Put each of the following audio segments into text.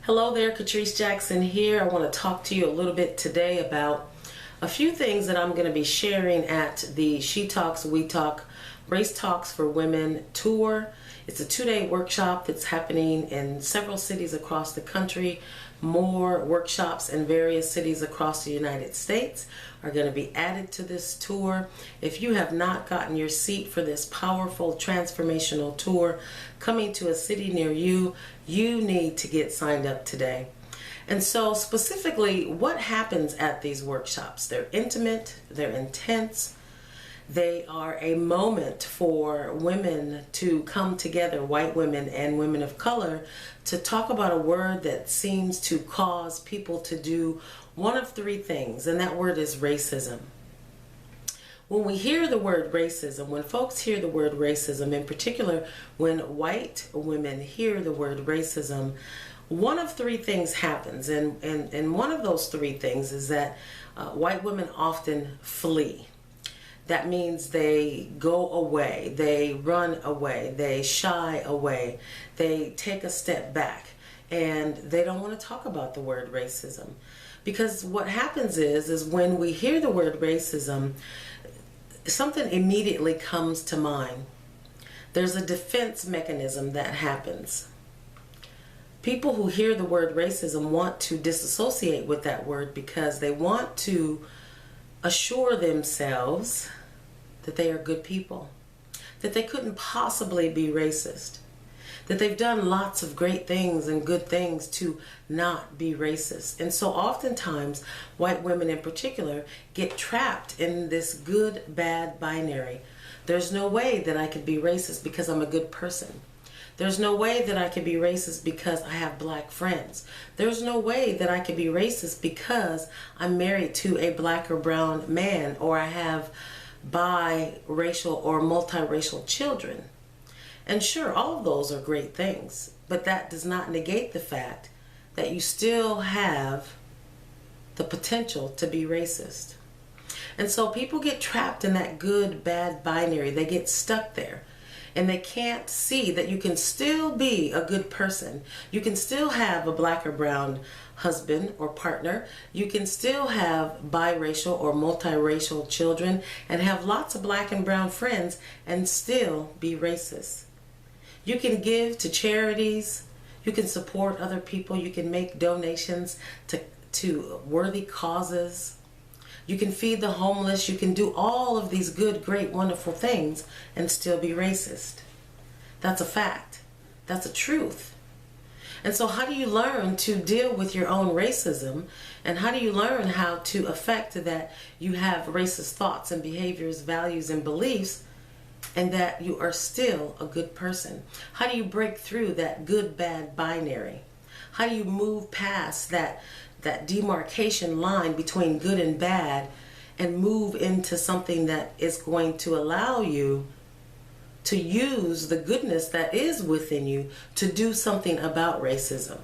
Hello there, Catrice Jackson here. I want to talk to you a little bit today about a few things that I'm going to be sharing at the SHETalks, WETalk, Race Talks for Women tour. It's a 2-day workshop that's happening in several cities across the country. More workshops in various cities across the United States are going to be added to this tour. If you have not gotten your seat for this powerful transformational tour coming to a city near you, you need to get signed up today. And so specifically, what happens at these workshops? They're intimate, they're intense, they are a moment for women to come together, white women and women of color, to talk about a word that seems to cause people to do one of three things, and that word is racism. When we hear the word racism, when folks hear the word racism, in particular when white women hear the word racism, one of three things happens, and one of those three things is that white women often flee. That means they go away, they run away, they shy away, they take a step back, and they don't want to talk about the word racism. Because what happens is when we hear the word racism, something immediately comes to mind. There's a defense mechanism that happens. People who hear the word racism want to disassociate with that word because they want to assure themselves that they are good people, that they couldn't possibly be racist, that they've done lots of great things and good things to not be racist. And so oftentimes, white women in particular get trapped in this good-bad binary. There's no way that I could be racist because I'm a good person. There's no way that I could be racist because I have black friends. There's no way that I could be racist because I'm married to a black or brown man, or I have biracial or multiracial children. And sure, all of those are great things, but that does not negate the fact that you still have the potential to be racist. And so people get trapped in that good-bad binary. They get stuck there. And they can't see that you can still be a good person. You can still have a black or brown husband or partner. You can still have biracial or multiracial children and have lots of black and brown friends and still be racist. You can give to charities. You can support other people. You can make donations to worthy causes. You can feed the homeless. You can do all of these good, great, wonderful things and still be racist. That's a fact. That's a truth. And so how do you learn to deal with your own racism? And how do you learn how to affect that you have racist thoughts and behaviors, values and beliefs, and that you are still a good person? How do you break through that good-bad binary? How do you move past that demarcation line between good and bad and move into something that is going to allow you to use the goodness that is within you to do something about racism?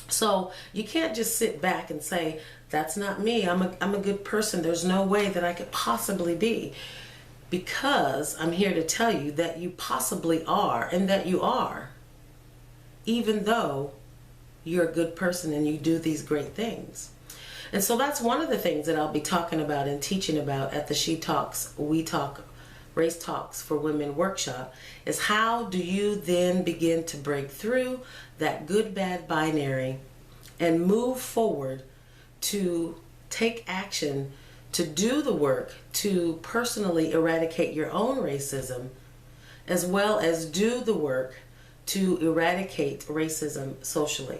So you can't just sit back and say, that's not me, I'm a good person, there's no way that I could possibly be. Because I'm here to tell you that you possibly are, and that you are, even though you're a good person and you do these great things. And so that's one of the things that I'll be talking about and teaching about at the SHETalks, WETalk, Race Talks for Women workshop, is how do you then begin to break through that good-bad binary and move forward to take action, to do the work, to personally eradicate your own racism, as well as do the work to eradicate racism socially.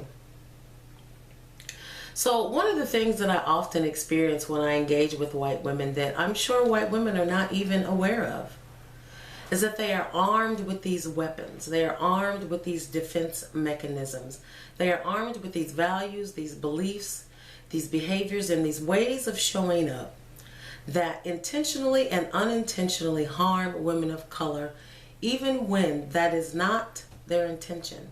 So one of the things that I often experience when I engage with white women that I'm sure white women are not even aware of is that they are armed with these weapons. They are armed with these defense mechanisms. They are armed with these values, these beliefs, these behaviors, and these ways of showing up that intentionally and unintentionally harm women of color, even when that is not their intention.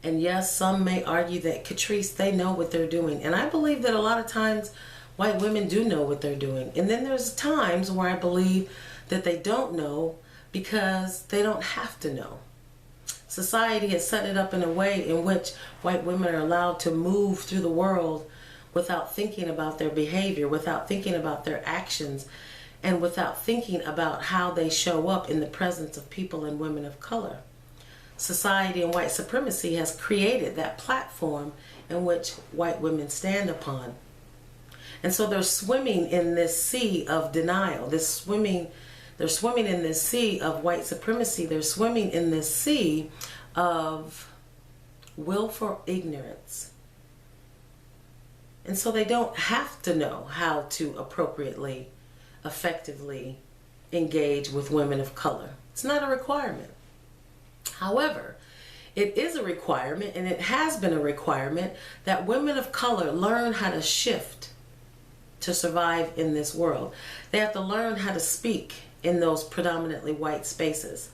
And yes, some may argue that, Catrice, they know what they're doing. And I believe that a lot of times white women do know what they're doing. And then there's times where I believe that they don't know because they don't have to know. Society has set it up in a way in which white women are allowed to move through the world without thinking about their behavior, without thinking about their actions, and without thinking about how they show up in the presence of people and women of color. Society and white supremacy has created that platform in which white women stand upon. And so they're swimming in this sea of denial. They're swimming in this sea of white supremacy. They're swimming in this sea of willful ignorance. And so they don't have to know how to appropriately, effectively engage with women of color. It's not a requirement. However, it is a requirement, and it has been a requirement, that women of color learn how to shift to survive in this world. They have to learn how to speak in those predominantly white spaces.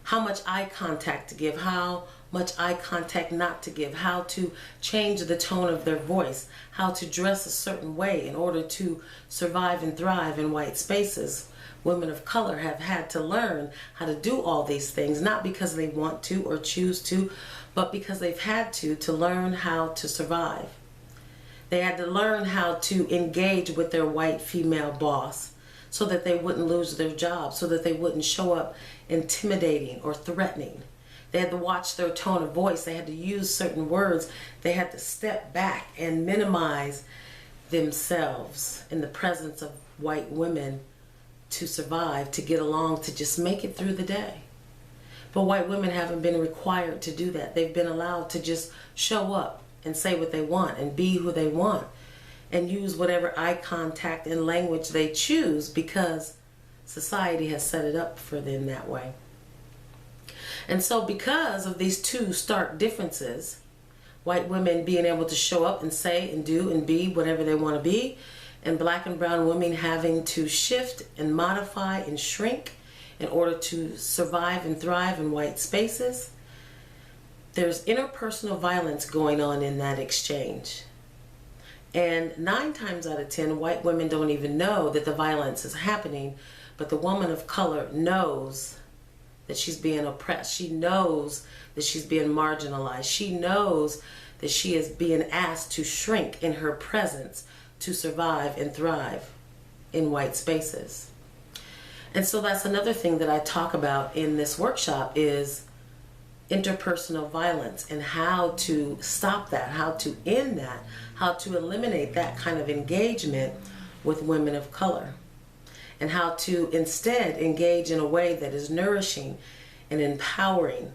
How much eye contact to give, how much eye contact not to give, how to change the tone of their voice, how to dress a certain way in order to survive and thrive in white spaces. Women of color have had to learn how to do all these things, not because they want to or choose to, but because they've had to learn how to survive. They had to learn how to engage with their white female boss so that they wouldn't lose their job, so that they wouldn't show up intimidating or threatening. They had to watch their tone of voice. They had to use certain words. They had to step back and minimize themselves in the presence of white women to survive, to get along, to just make it through the day. But white women haven't been required to do that. They've been allowed to just show up and say what they want and be who they want and use whatever eye contact and language they choose because society has set it up for them that way. And so because of these two stark differences, white women being able to show up and say and do and be whatever they want to be, and black and brown women having to shift and modify and shrink in order to survive and thrive in white spaces, there's interpersonal violence going on in that exchange. And 9 times out of 10, white women don't even know that the violence is happening, but the woman of color knows that she's being oppressed. She knows that she's being marginalized. She knows that she is being asked to shrink in her presence to survive and thrive in white spaces. And so that's another thing that I talk about in this workshop is interpersonal violence and how to stop that, how to end that, how to eliminate that kind of engagement with women of color, and how to instead engage in a way that is nourishing and empowering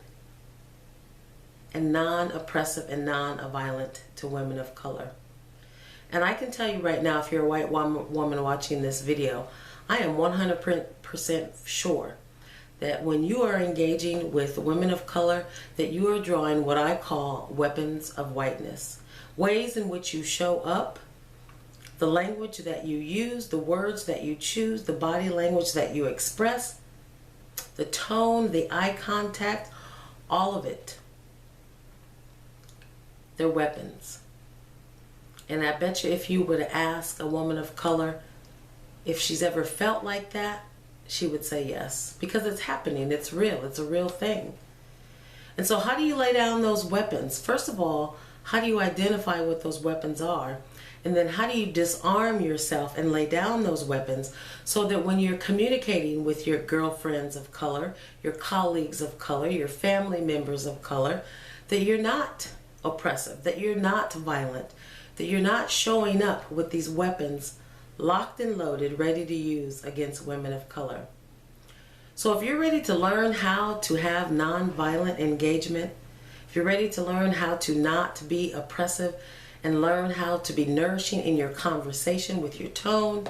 and non-oppressive and non-violent to women of color. And I can tell you right now, if you're a white woman watching this video, I am 100% sure that when you are engaging with women of color, that you are drawing what I call weapons of whiteness. Ways in which you show up, the language that you use, the words that you choose, the body language that you express, the tone, the eye contact, all of it. They're weapons. And I bet you if you were to ask a woman of color if she's ever felt like that, she would say yes. Because it's happening. It's real. It's a real thing. And so how do you lay down those weapons? First of all, how do you identify what those weapons are? And then how do you disarm yourself and lay down those weapons so that when you're communicating with your girlfriends of color, your colleagues of color, your family members of color, that you're not oppressive, that you're not violent, that you're not showing up with these weapons locked and loaded, ready to use against women of color. So if you're ready to learn how to have non-violent engagement, if you're ready to learn how to not be oppressive and learn how to be nourishing in your conversation with your tone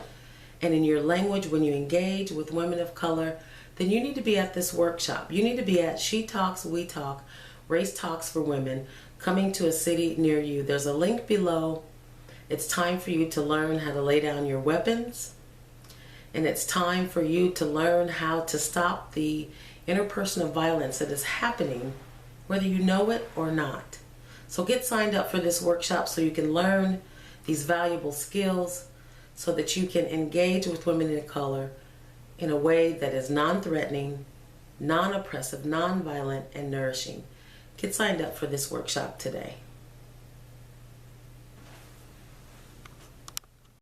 and in your language when you engage with women of color, then you need to be at this workshop. You need to be at SHETalks, WETalk, Race Talks for Women, coming to a city near you. There's a link below. It's time for you to learn how to lay down your weapons, and it's time for you to learn how to stop the interpersonal violence that is happening, whether you know it or not. So get signed up for this workshop so you can learn these valuable skills so that you can engage with women of color in a way that is non-threatening, non-oppressive, non-violent, and nourishing. Get signed up for this workshop today.